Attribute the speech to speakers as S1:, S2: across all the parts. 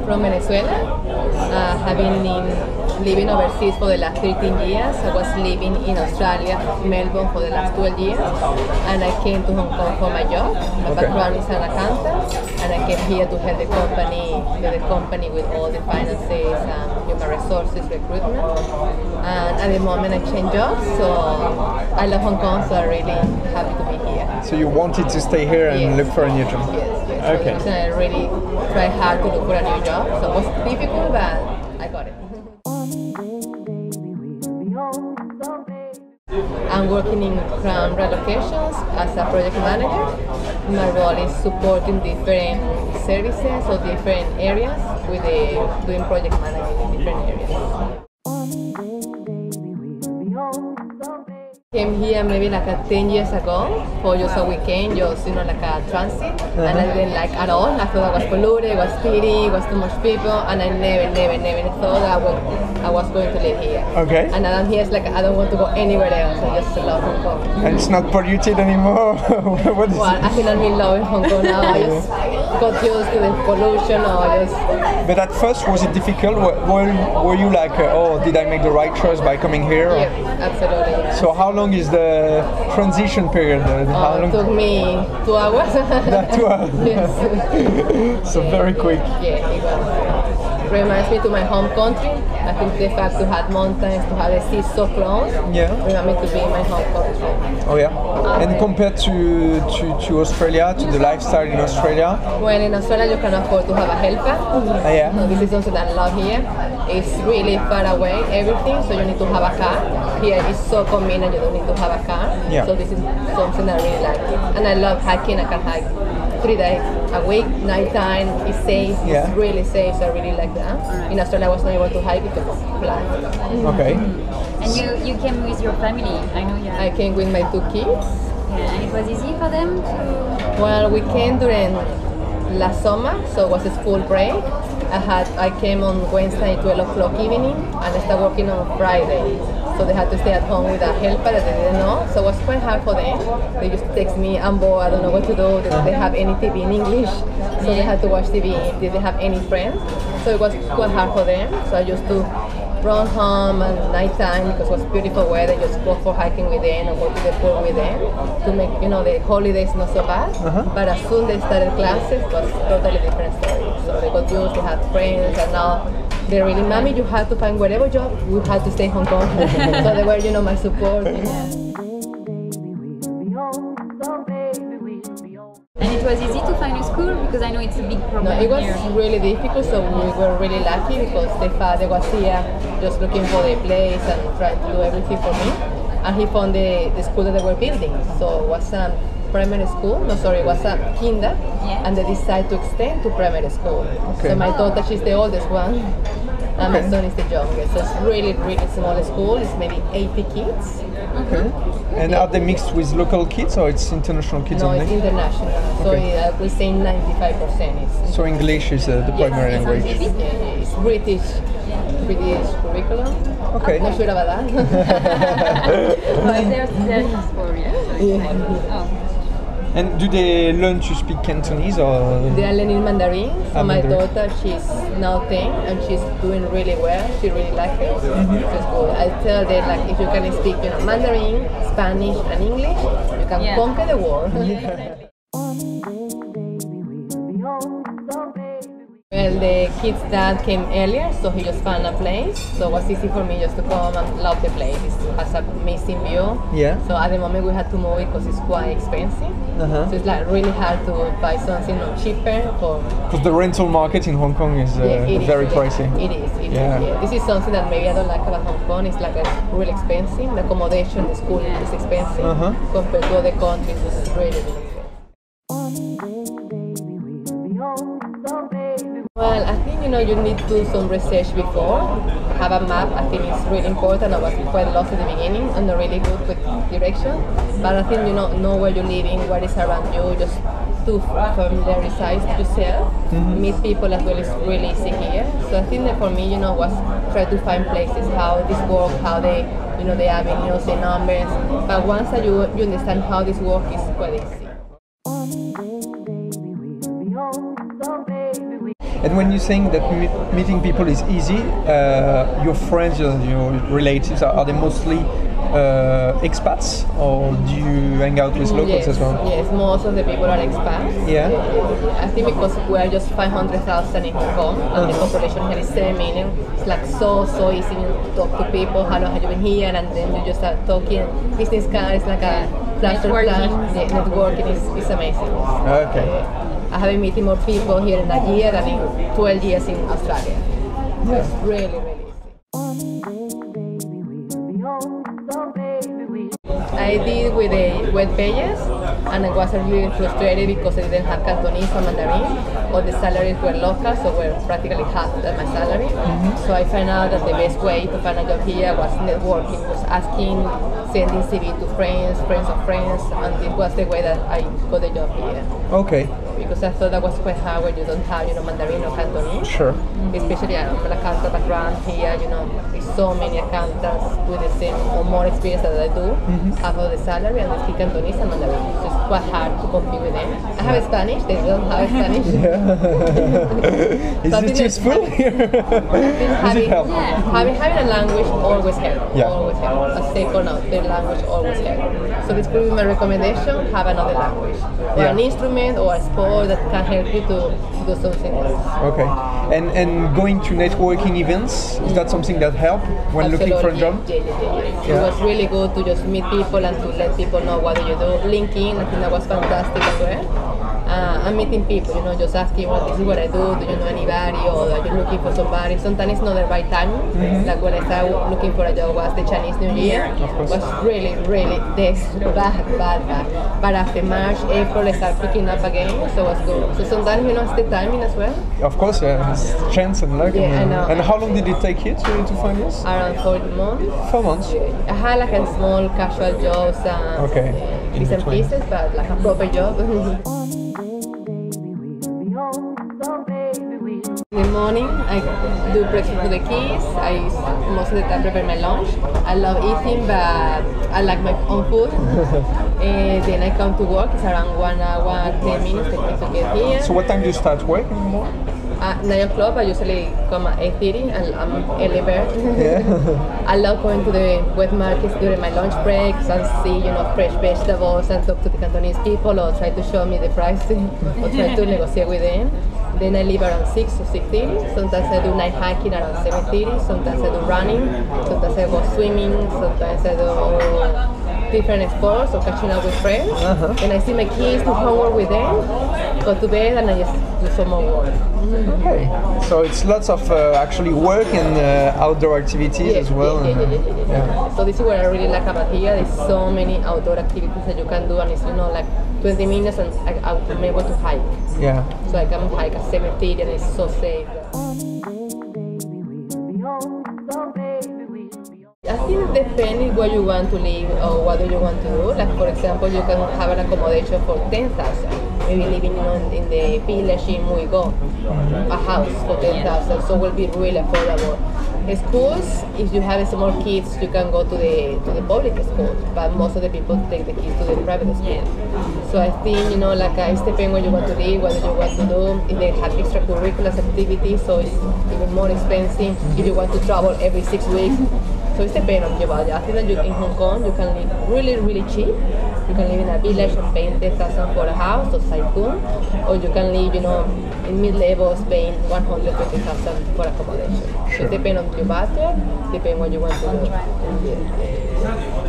S1: from Venezuela, having been living overseas for the last 13 years. I was living in Australia, Melbourne, for the last 12 years, and I came to Hong Kong for my job. My background is an accountant, and I came here to help the company with all the finances and human resources recruitment. And at the moment I changed jobs, so I love Hong Kong, so I'm really happy to be here.
S2: So you wanted to stay here and look for a new job?
S1: Yes.
S2: Okay.
S1: So I really tried hard to look for a new job, so it was difficult, but I got it. I'm working in Crown Relocations as a project manager. My role is supporting different services or different areas with doing project management in different areas. Came here maybe like 10 years ago for just a weekend, just like a transit, and I didn't like at all. I thought I was polluted, it was dirty, it was too much people, and I never thought I was going to live here.
S2: Okay.
S1: And now I'm here, it's like I don't want to go anywhere else. I just love Hong Kong.
S2: And it's not polluted anymore. What is
S1: I think I'm in love with Hong Kong now. I just got used to the pollution,
S2: But at first, was it difficult? Were you like, oh, did I make the right choice by coming here?
S1: Yeah, absolutely. Yeah.
S2: So how long is the transition period? How long?
S1: It took me 2 hours.
S2: 2 hours?
S1: Yes.
S2: So very quick.
S1: Yeah, it was. Reminds me to my home country. I think the fact to have mountains, to have the sea so close, remind me to be in my home country.
S2: Oh yeah. And compared to Australia, to the lifestyle in Australia?
S1: Well, in Australia you can afford to have a helper.
S2: Yeah.
S1: So this is something that I love here. It's really far away, everything, so you need to have a car. Here it's so convenient, you don't need to have a car.
S2: Yeah.
S1: So this is something I really like. And I love hiking. I can hike 3 days a week, nighttime. It's safe.
S2: Yeah.
S1: It's really safe. So I really like that. In Australia, I was not able to hike because of flight.
S2: Okay.
S3: And you came with your family. I know you.
S1: I came with my 2 kids.
S3: Yeah, and it was easy for them to.
S1: Well, we came during last summer, so it was a school break. I came on Wednesday 12 o'clock evening, and I started working on Friday. So they had to stay at home with a helper that they didn't know. So it was quite hard for them. They just text me, I'm bored, I don't know what to do. They didn't have any TV in English, so they had to watch TV. They didn't have any friends. So it was quite hard for them. So I used to run home at nighttime because it was beautiful weather, just go for hiking with them or go to the pool with them to make the holidays not so bad. But as soon as they started classes, it was totally different story. So they got used, they had friends, and now they're really, Mommy, you have to find whatever job, you have to stay in Hong Kong. So they were, my support.
S3: And it was easy to find a school because I know it's a big problem.
S1: No, it was
S3: here.
S1: really difficult, so we were really lucky because the father was here just looking for the place and trying to do everything for me. And he found the school that they were building. So it was a primary school, it was a kinder, and they decided to extend to primary school.
S2: Okay.
S1: So my daughter, she's the oldest one, and my son is the youngest. So it's really, really small school. It's maybe 80 kids.
S2: Okay. And are they mixed with local kids or it's international kids
S1: No,
S2: only?
S1: it's international. So I would say 95% is.
S2: So English is the primary language.
S1: It's British curriculum.
S2: Okay.
S1: I'm not sure about that.
S3: There's for you.
S2: And do they learn to speak Cantonese or?
S1: They are learning Mandarin. So my
S2: Mandarin.
S1: daughter, she's now 10 and she's doing really well. She really likes it. She's good. I tell them if you can speak, Mandarin, Spanish, and English, you can conquer the world. Well, the kid's dad came earlier, so he just found a place. So it was easy for me just to come and love the place. It has an amazing view.
S2: Yeah.
S1: So at the moment we had to move it because it's quite expensive. So it's really hard to buy something cheaper.
S2: Because the rental market in Hong Kong is very pricey.
S1: It is. This is something that maybe I don't like about Hong Kong. It's it's really expensive. The accommodation, the school is expensive compared to other countries. It's really expensive. Well, I think you need to do some research before. Have a map. I think it's really important. I was quite lost at the beginning and not really good with direction. But I think know where you're living, what is around you, just to familiarize yourself. Meet people as well is really easy here. So I think that for me, was try to find places how this works, how they, the avenues, the numbers. But once that you understand how this works, it's quite easy.
S2: And when you think that meeting people is easy, your friends, your relatives, are they mostly expats, or do you hang out with locals as well?
S1: Yes, most of the people are expats.
S2: Yeah.
S1: I think because we are just 500,000 in Hong Kong, and the population here is 7 million. It's like so easy to talk to people. How long have you been here? And then you just start talking. Business card is like a flash to flash. The networking is amazing.
S2: Okay.
S1: I have been meeting more people here in a year than in 12 years in Australia. So it's really I did with the web pages, and I was really frustrated because I didn't have Cantonese or Mandarin. All the salaries were local, so were practically half my salary. So I found out that the best way to find a job here was networking, was asking, sending CV to friends of friends, and this was the way that I got the job here.
S2: Okay.
S1: Because I thought that was quite hard when you don't have, Mandarin or Cantonese.
S2: Sure.
S1: Especially I'm an accountant background here, there's so many accountants with the same or more experience that I do, half of the salary, and they speak Cantonese and Mandarin. So it's quite hard to compete with them. I have Spanish, they don't have Spanish.
S2: Is it useful here? Does it help?
S1: Having a language always helps.
S2: Yeah.
S1: Always helps. As safe or not, the language always helps. So this could be my recommendation, have another language. Or an instrument or a sport that can help you to do something else.
S2: Okay. And going to networking events, is that something that helped when looking for a job?
S1: Yeah. It was really good to just meet people and to let people know what do you do. LinkedIn, I think that was fantastic as well. I'm meeting people, just asking, well, this is what I do you know anybody, or are you looking for somebody? Sometimes it's not the right time. Like when I started looking for a job was the Chinese New Year. It was really bad. But after March, April, I started picking up again, so it was good. So sometimes, it's the timing as well.
S2: Of course, yeah, it's chance and luck.
S1: Yeah, I know.
S2: And how long did it take you to find this?
S1: Around 4 months.
S2: 4 months?
S1: I had like a small casual jobs and bits and pieces, but like a proper job. In the morning, I do breakfast for the kids. I most of the time prepare my lunch. I love eating, but I like my own food. Then I come to work. It's around 1 hour, 10 minutes to get here.
S2: So what time do you start work in the morning?
S1: At 9 o'clock, I usually come at 8:30, and I'm early bird. I love going to the wet markets during my lunch breaks and see, fresh vegetables and talk to the Cantonese people, or try to show me the pricing, or try to negotiate with them. Then I leave around 6 to 6:30. Sometimes I do night hiking around 7:30. Sometimes I do running. Sometimes I go swimming. Sometimes I do different sports or catching up with friends. And I see my kids, do homework with them, go to bed, and I just do some more work.
S2: Okay. So it's lots of actually work and outdoor activities as well.
S1: So this is what I really like about here. There's so many outdoor activities that you can do, and it's like 20 minutes, and I'm able to hike.
S2: Yeah.
S1: So I can hike at 7:30, and it's so safe. I think depending where you want to live or what do you want to do. Like for example, you can have an accommodation for 10,000. Maybe living in the village in Muigo, a house for 10,000. So it will be really affordable. Schools, if you have small kids, you can go to the public school, but most of the people take the kids to the private school. So I think it's depending where you want to live, what you want to do. If they have extracurricular activities, so it's even more expensive. If you want to travel every 6 weeks. So it's depending on your budget. I think that in Hong Kong you can live really cheap. You can live in a village and pay 10,000 for a house or Saikun, or you can live, in mid-levels paying 120,000 for accommodation. So it depends on your budget, depends what you want to do.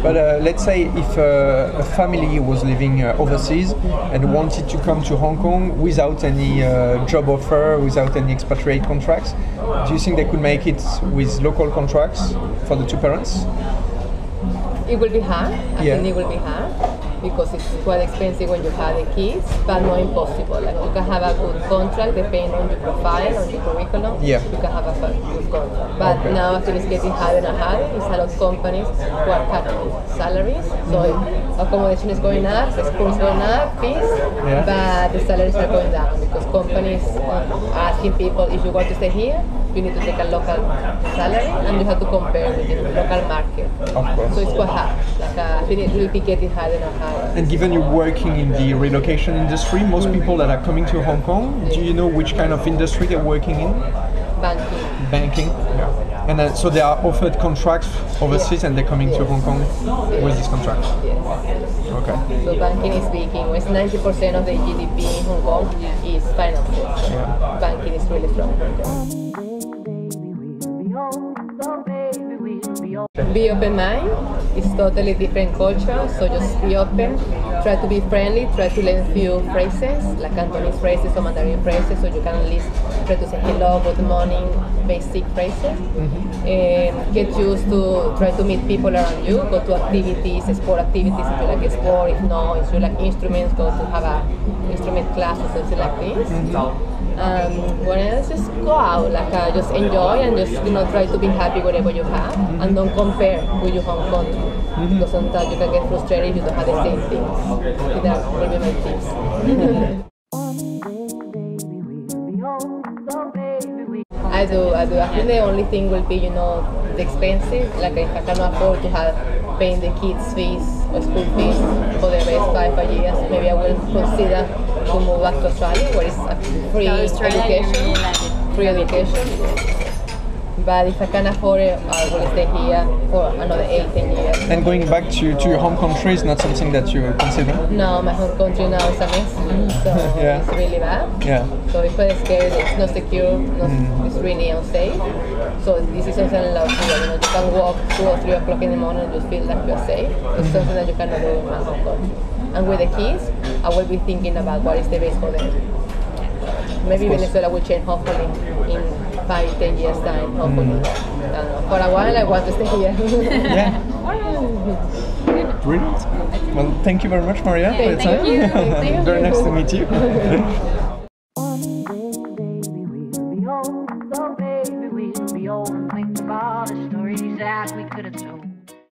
S2: But let's say if a family was living overseas and wanted to come to Hong Kong without any job offer, without any expatriate contracts, do you think they could make it with local contracts for the two parents?
S1: It will be hard. I think it will be hard because it's quite expensive when you have the kids, but not impossible. Like you can have a good contract depending on your profile, on your curriculum.
S2: Yeah.
S1: You can have a good contract. But now after it's getting harder and harder, it's a lot of companies who are cutting salaries. So accommodation is going up, the schools going up, fees, but the salaries are going down because companies are asking people, if you want to stay here, you need to take a local salary and you have to compare with the local market.
S2: Of course.
S1: So it's quite hard. I think it will be getting harder and harder.
S2: And given you're working in the relocation industry, most people that are coming to Hong Kong, do you know which kind of industry they're working in?
S1: Banking.
S2: Banking. Yeah. And then, so they are offered contracts overseas, and they're coming to Hong Kong with this contract.
S1: Yes.
S2: Okay.
S1: So banking is speaking. It's 90% of the GDP in Hong Kong is finances.
S2: Yeah.
S1: Banking is really strong. Be open mind. It's totally different culture, so just be open. Try to be friendly. Try to learn few phrases, like Cantonese phrases or Mandarin phrases, so you can at least try to say hello, good morning, basic phrases. Get used to try to meet people around you. Go to activities, sport activities if you like sport. If no, if you like instruments, go to have a instrument class or something like this. What else? Just go out, just enjoy and just try to be happy wherever you have, and don't compare with your home country. Because sometimes you can get frustrated if you don't have the same thing. That will be my tips. I do. I think the only thing will be, the expenses. Like if I cannot afford to have paying the kids' fees or school fees for the rest 5 years, maybe I will consider to move back to Australia, where it's a free education. Free education. But if I can afford it, I will stay here for another 8-10 years.
S2: And going back to your home country is not something that you consider?
S1: No, my home country now is a mess, so it's really bad.
S2: Yeah.
S1: So it's quite scary, it's not secure, it's really unsafe. So this is something I love here. You can walk 2 or 3 o'clock in the morning and just feel like you're safe. It's something that you cannot do in my home country. And with the kids, I will be thinking about what is the best for them. Maybe Venezuela will change, hopefully, in 5-10 years time, hopefully. For a while I want to stay here.
S2: Yeah. Brilliant. Well, thank you very much, Maria, for your time.
S3: Thank you.
S2: Very nice to meet you.